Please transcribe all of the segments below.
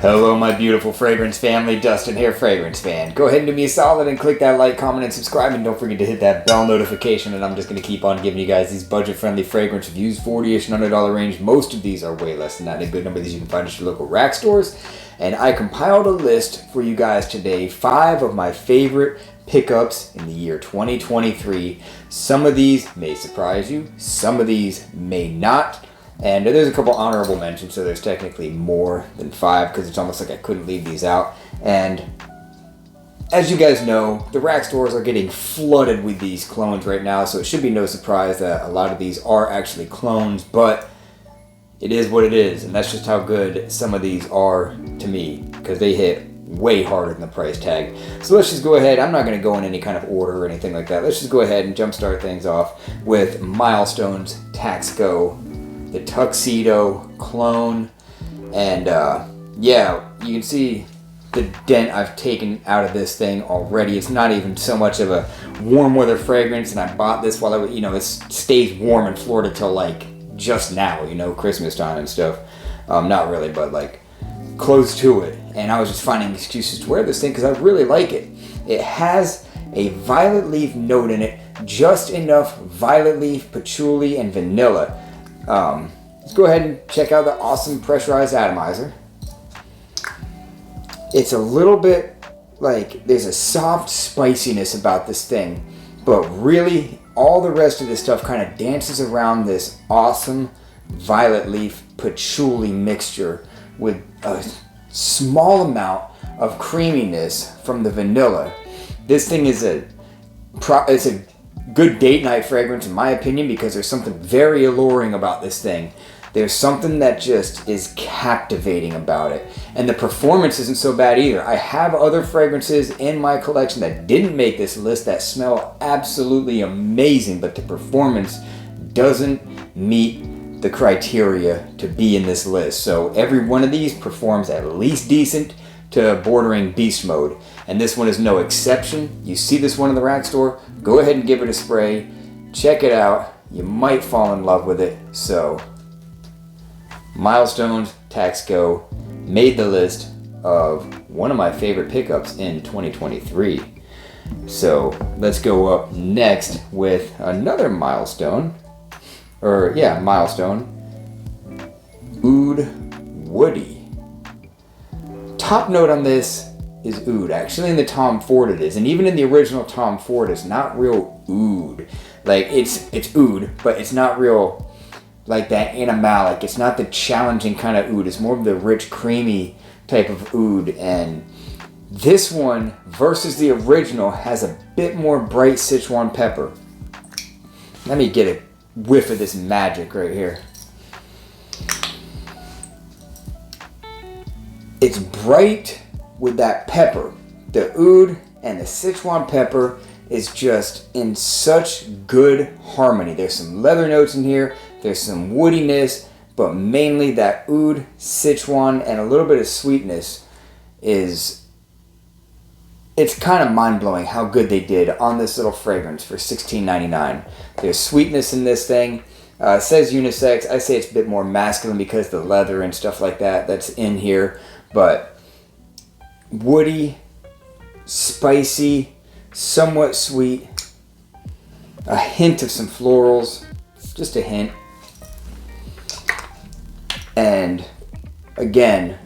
Hello my beautiful fragrance family, Dustin here, Fragrance Fan. Go ahead and do me a solid and click that like, comment, and subscribe, and don't forget to hit that bell notification, and I'm just going to keep on giving you guys these budget-friendly fragrance reviews, 40-ish and $100 range. Most of these are way less than that, a good number of these you can find at your local rack stores. And I compiled a list for you guys today, 5 of my favorite pickups in the year 2023. Some of these may surprise you, some of these may not. And there's a couple honorable mentions, so there's technically more than 5 because it's almost like I couldn't leave these out. And as you guys know, the rack stores are getting flooded with these clones right now, so it should be no surprise that a lot of these are actually clones, but it is what it is, and that's just how good some of these are to me because they hit way harder than the price tag. So let's just go ahead. I'm not going to go in any kind of order or anything like that. Let's just go ahead and jumpstart things off with Milestone's Taxco, the Tuxedo clone. And yeah, you can see the dent I've taken out of this thing already. It's not even so much of a warm weather fragrance, and I bought this while it stays warm in Florida till like just now, Christmas time and stuff. Not really, but like close to it. And I was just finding excuses to wear this thing because I really like it. It has a violet leaf note in it, just enough violet leaf, patchouli, and vanilla. Let's go ahead and check out the awesome pressurized atomizer. It's a little bit like there's a soft spiciness about this thing, but really all the rest of this stuff kind of dances around this awesome violet leaf patchouli mixture with a small amount of creaminess from the vanilla. This thing is a good date night fragrance in my opinion because there's something very alluring about this thing. There's something that just is captivating about it. And the performance isn't so bad either. I have other fragrances in my collection that didn't make this list that smell absolutely amazing, but the performance doesn't meet the criteria to be in this list. So every one of these performs at least decent to bordering beast mode. And this one is no exception. You see this one in the rack store, go ahead and give it a spray. Check it out. You might fall in love with it. So Milestone's Taxco made the list of one of my favorite pickups in 2023. So let's go up next with another Milestone. Milestone Oud Woody. Top note on this is oud. Actually in the Tom Ford it is, and even in the original Tom Ford it's not real oud. Like it's oud, but it's not real like that animalic. It's not the challenging kind of oud. It's more of the rich, creamy type of oud. And this one versus the original has a bit more bright Sichuan pepper. Let me get a whiff of this magic right here. It's bright with that pepper. The oud and the Sichuan pepper is just in such good harmony. There's some leather notes in here, there's some woodiness, but mainly that oud, Sichuan, and a little bit of sweetness it's kind of mind-blowing how good they did on this little fragrance for $16.99. There's sweetness in this thing. It says unisex. I say it's a bit more masculine because the leather and stuff like that that's in here. But woody, spicy, somewhat sweet, a hint of some florals, just a hint. And again,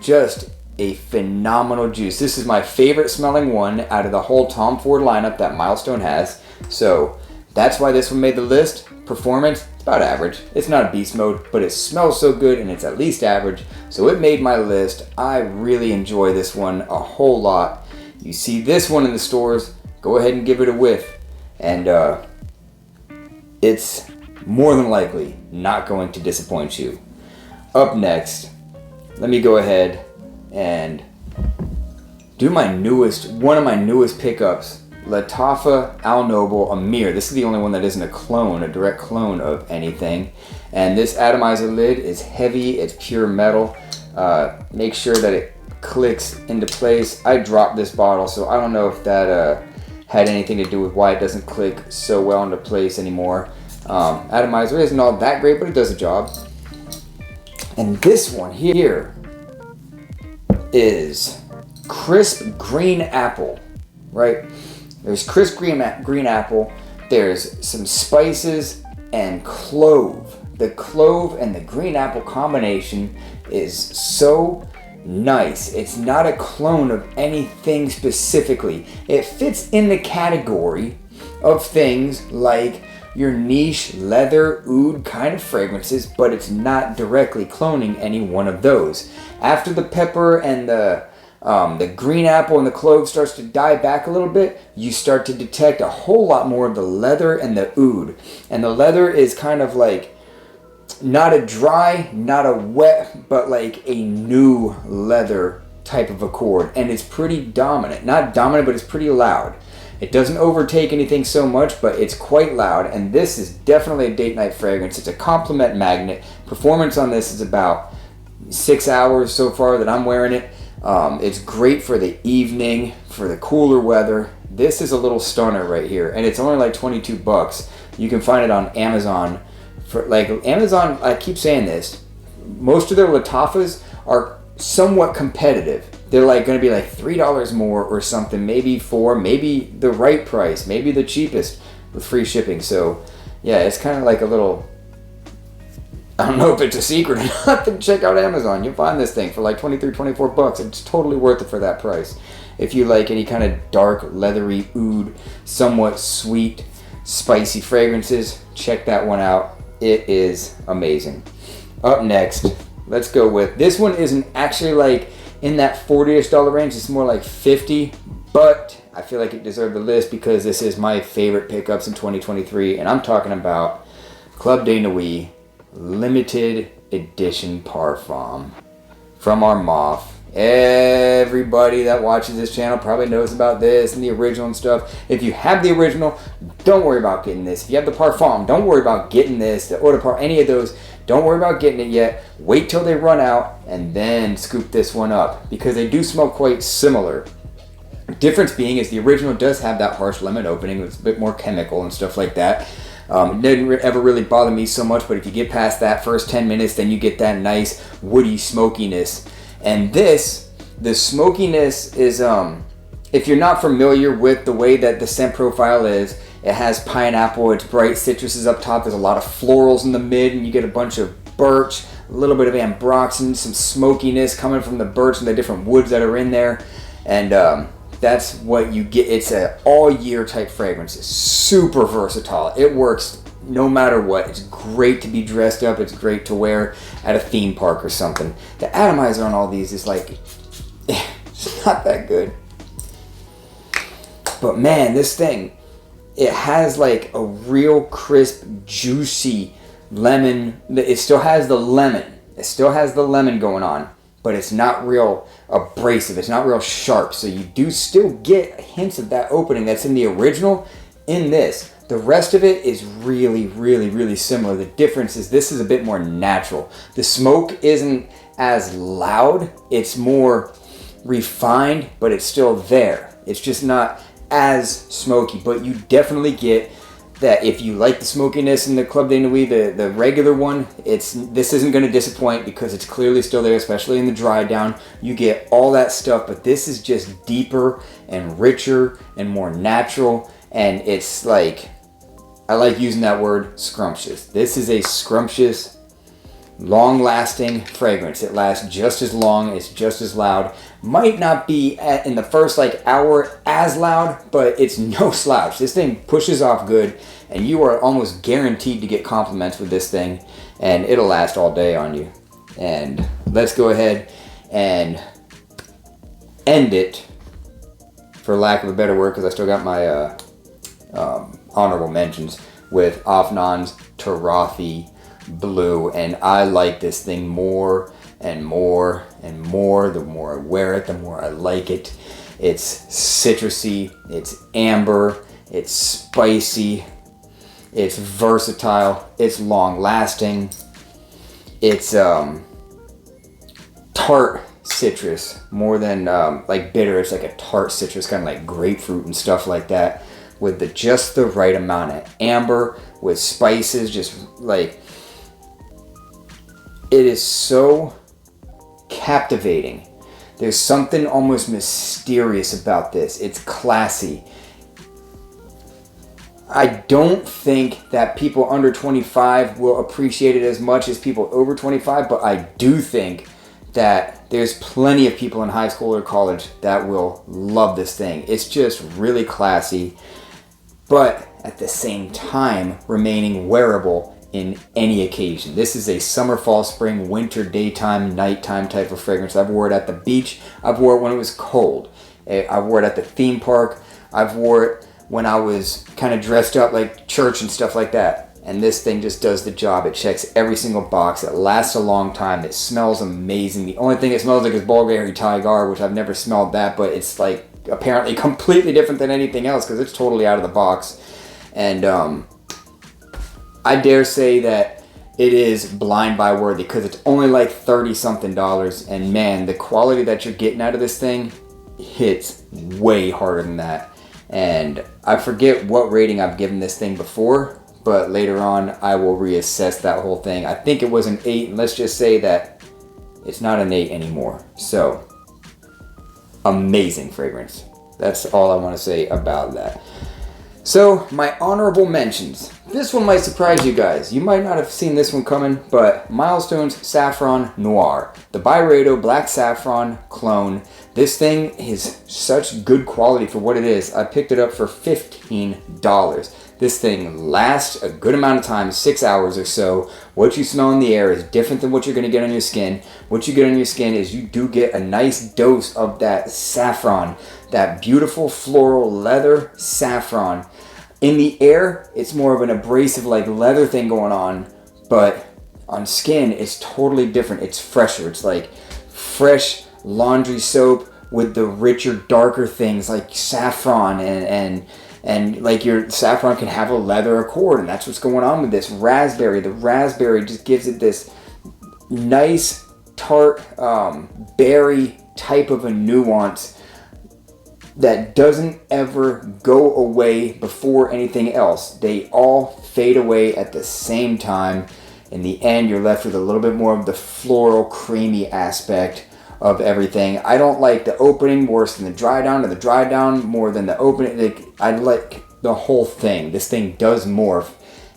just a phenomenal juice. This is my favorite smelling one out of the whole Tom Ford lineup that Milestone has. So that's why this one made the list. Performance, it's about average. It's not a beast mode, but it smells so good and it's at least average. So it made my list. I really enjoy this one a whole lot. You see this one in the stores, go ahead and give it a whiff. And it's more than likely not going to disappoint you. Up next, let me go ahead and do one of my newest pickups, Lattafa Al Noble Amir. This is the only one that isn't a direct clone of anything. And this atomizer lid is heavy, it's pure metal. Make sure that it clicks into place. I dropped this bottle, so I don't know if that had anything to do with why it doesn't click so well into place anymore. Atomizer isn't all that great, but it does a job. And this one here is crisp green apple, right? There's crisp green apple. There's some spices and clove. The clove and the green apple combination is so nice. It's not a clone of anything specifically. It fits in the category of things like your niche leather oud kind of fragrances, but it's not directly cloning any one of those. After the pepper and the green apple and the clove starts to die back a little bit, you start to detect a whole lot more of the leather and the oud. And the leather is kind of like not a dry, not a wet, but like a new leather type of accord. And it's pretty dominant. Not dominant, but it's pretty loud. It doesn't overtake anything so much, but it's quite loud. And this is definitely a date night fragrance. It's a compliment magnet. Performance on this is about 6 hours so far that I'm wearing it. It's great for the evening, for the cooler weather. This is a little stunner right here, and it's only like 22 bucks. You can find it on Amazon. For like Amazon, I keep saying this, most of their Lattafas are somewhat competitive. They're like going to be like $3 more or something, maybe $4, maybe the right price, maybe the cheapest with free shipping. So yeah, it's kind of like a little, I don't know if it's a secret or not, then check out Amazon. You'll find this thing for like 23, 24 bucks. It's totally worth it for that price. If you like any kind of dark, leathery oud, somewhat sweet, spicy fragrances, check that one out. It is amazing. Up next, let's go with, this one isn't actually like in that $40-ish range. It's more like 50, but I feel like it deserved the list because this is my favorite pickups in 2023, and I'm talking about Club de Nowi limited edition parfum from Armaf. Everybody that watches this channel probably knows about this and the original and stuff. If you have the original, don't worry about getting this. If you have the parfum, don't worry about getting this, the eau de parfum, any of those. Don't worry about getting it yet. Wait till they run out and then scoop this one up, because they do smell quite similar. The difference being is the original does have that harsh lemon opening. It's a bit more chemical and stuff like that. It didn't ever really bother me so much, but if you get past that first 10 minutes, then you get that nice woody smokiness. And this, the smokiness is, if you're not familiar with the way that the scent profile is, it has pineapple, it's bright citruses up top, there's a lot of florals in the mid, and you get a bunch of birch, a little bit of ambroxan, some smokiness coming from the birch and the different woods that are in there. And that's what you get. It's an all year type fragrance. It's super versatile. It works no matter what. It's great to be dressed up. It's great to wear at a theme park or something. The atomizer on all these is like, it's not that good. But man, this thing, it has like a real crisp, juicy lemon. It still has the lemon. It still has the lemon going on, but it's not real abrasive. It's not real sharp. So you do still get hints of that opening that's in the original in this. The rest of it is really, really, really similar. The difference is this is a bit more natural. The smoke isn't as loud. It's more refined, but it's still there. It's just not as smoky, but you definitely get that. If you like the smokiness in the Club de Nowi, the regular one, this isn't going to disappoint because it's clearly still there, especially in the dry down. You get all that stuff, but this is just deeper and richer and more natural, and it's like, I like using that word, scrumptious. This is a scrumptious, long-lasting fragrance. It lasts just as long, it's just as loud. Might not be in the first like hour as loud, but it's no slouch. This thing pushes off good, and you are almost guaranteed to get compliments with this thing, and it'll last all day on you. And let's go ahead and end it, for lack of a better word, because I still got my honorable mentions, with Afnan's Turathi Blue. And I like this thing more and more and more. The more I wear it, the more I like it. It's citrusy, it's amber, it's spicy, it's versatile, it's long lasting, it's tart citrus more than like bitter. It's like a tart citrus, kind of like grapefruit and stuff like that, with just the right amount of amber with spices. Just like, it is so captivating. There's something almost mysterious about this. It's classy. I don't think that people under 25 will appreciate it as much as people over 25, but I do think that there's plenty of people in high school or college that will love this thing. It's just really classy, but at the same time remaining wearable in any occasion. This is a summer, fall, spring, winter, daytime, nighttime type of fragrance. I've wore it at the beach. I've wore it when it was cold. I wore it at the theme park. I've wore it when I was kind of dressed up like church and stuff like that. And this thing just does the job. It checks every single box. It lasts a long time. It smells amazing. The only thing it smells like is Bulgari Tiger, which I've never smelled that, but it's like apparently completely different than anything else because it's totally out of the box. And I dare say that it is blind buy worthy because it's only like $30 something. And man, the quality that you're getting out of this thing hits way harder than that. And I forget what rating I've given this thing before, but later on I will reassess that whole thing. I think it was an 8, and let's just say that it's not an 8 anymore. So, amazing fragrance. That's all I want to say about that. So, my honorable mentions. This one might surprise you guys. You might not have seen this one coming, but Milestone's Saffron Noir. The Byredo Black Saffron Clone. This thing is such good quality for what it is. I picked it up for $15. This thing lasts a good amount of time, 6 hours or so. What you smell in the air is different than what you're going to get on your skin. What you get on your skin is you do get a nice dose of that saffron, that beautiful floral leather saffron. In the air, it's more of an abrasive like leather thing going on, but on skin, it's totally different. It's fresher. It's like fresh laundry soap with the richer, darker things like saffron and like your saffron can have a leather accord, and that's what's going on with this raspberry. The raspberry just gives it this nice tart berry type of a nuance that doesn't ever go away before anything else. They all fade away at the same time. In the end, you're left with a little bit more of the floral, creamy aspect of everything. I don't like the opening worse than the dry down, or the dry down more than the opening. I like the whole thing. This thing does morph.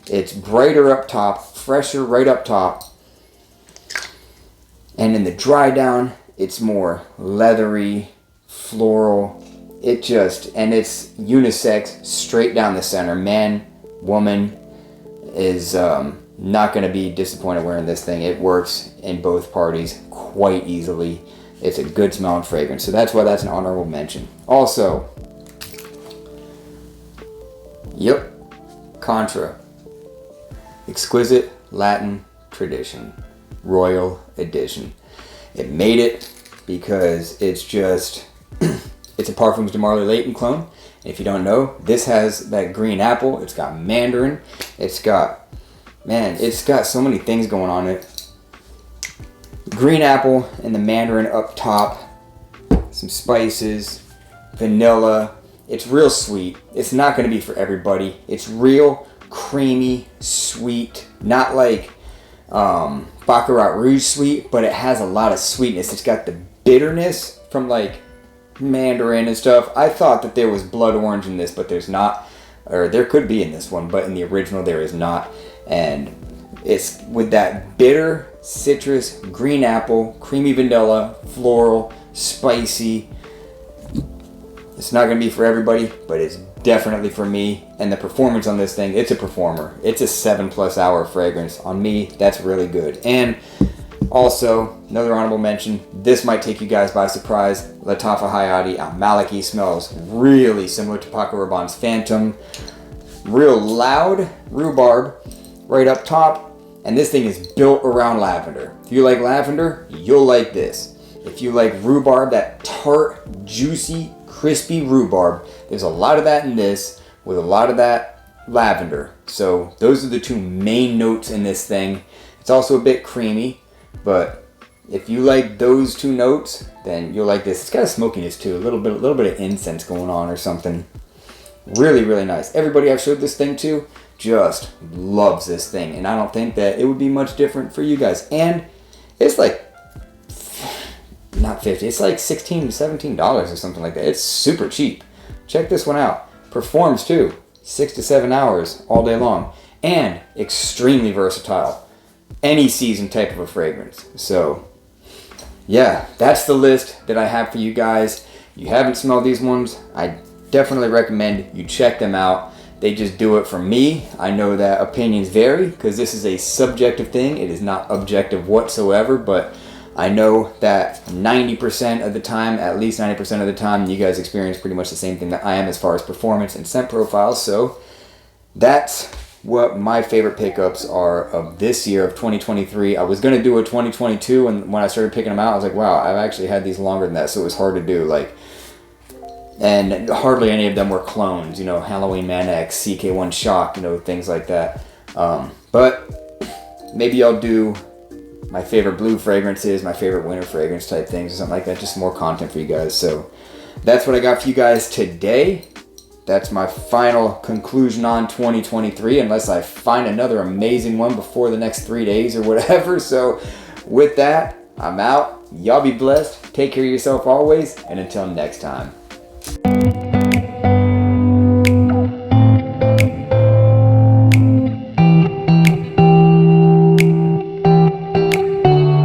It's brighter up top, fresher right up top. And in the dry down, it's more leathery, floral. And it's unisex, straight down the center. Man, woman is not going to be disappointed wearing this thing. It works in both parties quite easily. It's a good smelling fragrance, so that's why that's an honorable mention. Also, Contra, Exquisite Latin Tradition, Royal Edition. It made it because it's just, it's a Parfums de Marly Layton clone. If you don't know, this has that green apple. It's got mandarin. It's got so many things going on it. Green apple and the mandarin up top. Some spices, vanilla. It's real sweet. It's not going to be for everybody. It's real creamy, sweet. Not like Baccarat Rouge sweet, but it has a lot of sweetness. It's got the bitterness from like mandarin and stuff. I thought that there was blood orange in this, but there's not. Or there could be in this one, but in the original there is not. And it's with that bitter citrus, green apple, creamy vanilla, floral, spicy. It's not going to be for everybody, but it's definitely for me. And the performance on this thing, it's a performer. It's a 7+ hour fragrance. On me, that's really good. And also, another honorable mention, this might take you guys by surprise. Lattafa Hayati Al Maliki smells really similar to Paco Rabanne's Phantom. Real loud rhubarb right up top. And this thing is built around lavender. If you like lavender, you'll like this. If you like rhubarb, that tart, juicy, crispy rhubarb, there's a lot of that in this with a lot of that lavender. So those are the two main notes in this thing. It's also a bit creamy, but if you like those two notes, then you'll like this. It's got a smokiness too, a little bit of incense going on or something. Really, really nice. Everybody I've showed this thing to just loves this thing, and I don't think that it would be much different for you guys. And it's like not 50, it's like $16, $17 or something like that. It's super cheap. Check this one out. Performs too. 6 to 7 hours all day long. And extremely versatile. Any season type of a fragrance. So yeah, that's the list that I have for you guys. If you haven't smelled these ones, I definitely recommend you check them out. They just do it for me. I know that opinions vary because this is a subjective thing. It is not objective whatsoever, but I know that 90% of the time, at least 90% of the time, you guys experience pretty much the same thing that I am as far as performance and scent profiles. So that's what my favorite pickups are of this year of 2023. I was going to do a 2022, and when I started picking them out, I was like, wow, I've actually had these longer than that, so it was hard to do. Like, and hardly any of them were clones, you know, Halloween Man X, CK1 Shock, you know, things like that. But maybe I'll do my favorite blue fragrances, my favorite winter fragrance type things or something like that, just more content for you guys. So that's what I got for you guys today. That's my final conclusion on 2023, unless I find another amazing one before the next 3 days or whatever. So with that, I'm out. Y'all be blessed. Take care of yourself always, and until next time.